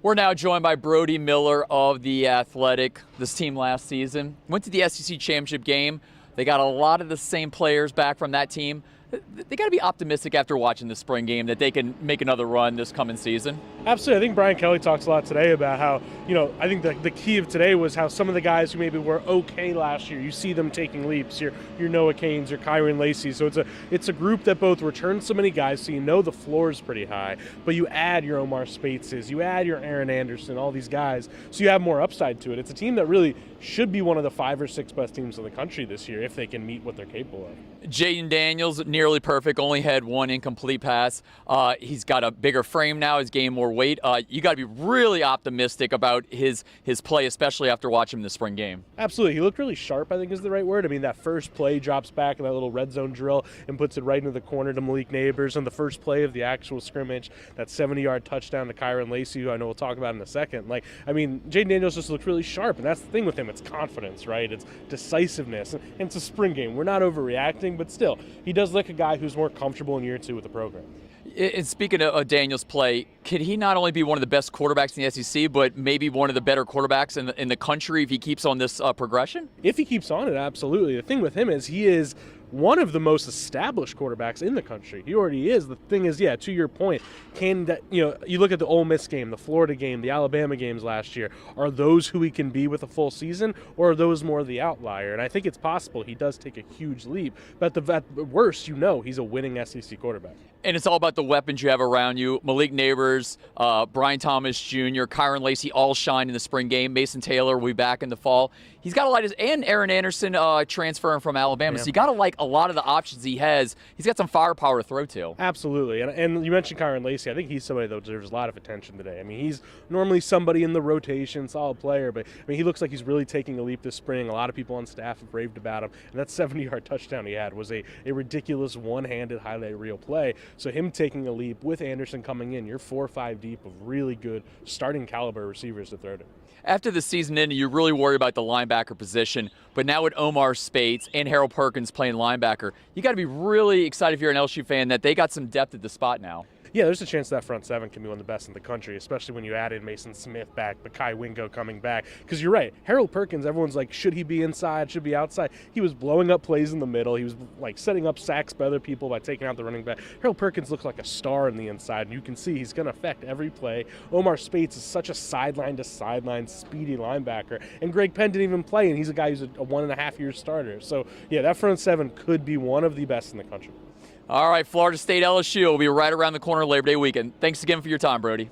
We're now joined by Brody Miller of The Athletic. This team last season went to the SEC championship game. They got a lot of the same players back from that team. They got to be optimistic after watching the spring game that they can make another run this coming season. Absolutely. I think Brian Kelly talks a lot today about how, I think the key of today was how some of the guys who maybe were okay last year, you see them taking leaps. Your Noah Canes, your Kyron Lacey. So it's a group that both returns so many guys, so you know the floor is pretty high. But you add your Omar Spateses, you add your Aaron Anderson, all these guys, so you have more upside to it. It's a team that really should be one of the 5 or 6 best teams in the country this year if they can meet what they're capable of. Jaden Daniels, nearly perfect, only had 1 incomplete pass. He's got a bigger frame now, he's gained more weight. You got to be really optimistic about his play, especially after watching him in the spring game. Absolutely. He looked really sharp, I think is the right word. I mean, that first play drops back in that little red zone drill and puts it right into the corner to Malik Neighbors. And the first play of the actual scrimmage, that 70-yard touchdown to Kyron Lacey, who I know we'll talk about in a second. Jaden Daniels just looked really sharp, and that's the thing with him. It's confidence, right? It's decisiveness. And it's a spring game. We're not overreacting, but still, he does look a guy who's more comfortable in year 2 with the program. And speaking of Daniels' play, could he not only be one of the best quarterbacks in the SEC, but maybe one of the better quarterbacks in the country if he keeps on this progression? If he keeps on it, absolutely. The thing with him is he is one of the most established quarterbacks in the country. He already is. The thing is, to your point, you look at the Ole Miss game, the Florida game, the Alabama games last year. Are those who he can be with a full season, or are those more the outlier? And I think it's possible he does take a huge leap. But at worst, he's a winning SEC quarterback. And it's all about the weapons you have around you. Malik Neighbors, Brian Thomas Jr., Kyron Lacey all shine in the spring game. Mason Taylor will be back in the fall. He's got a lot of, and Aaron Anderson transferring from Alabama. Yeah. So you got to like a lot of the options he has. He's got some firepower to throw to. Absolutely. And you mentioned Kyron Lacey. I think he's somebody that deserves a lot of attention today. I mean, he's normally somebody in the rotation, solid player, but he looks like he's really taking a leap this spring. A lot of people on staff have raved about him. And that 70-yard touchdown he had was a ridiculous one-handed highlight reel play. So him taking a leap with Anderson coming in, you're 4 or 5 deep of really good starting caliber receivers to throw to. After the season ended, you really worry about the linebacker position, but now with Omar Spates and Harold Perkins playing linebacker, you got to be really excited if you're an LSU fan that they got some depth at the spot now. Yeah, there's a chance that front 7 can be one of the best in the country, especially when you add in Mason Smith back, Kai Wingo coming back. Because you're right, Harold Perkins, everyone's like, should he be inside, should be outside? He was blowing up plays in the middle. He was setting up sacks by other people by taking out the running back. Harold Perkins looks like a star on the inside, and you can see he's going to affect every play. Omar Spates is such a sideline-to-sideline speedy linebacker, and Greg Penn didn't even play, and he's a guy who's a 1.5-year starter. So, yeah, that front 7 could be one of the best in the country. All right, Florida State LSU will be right around the corner Labor Day weekend. Thanks again for your time, Brody.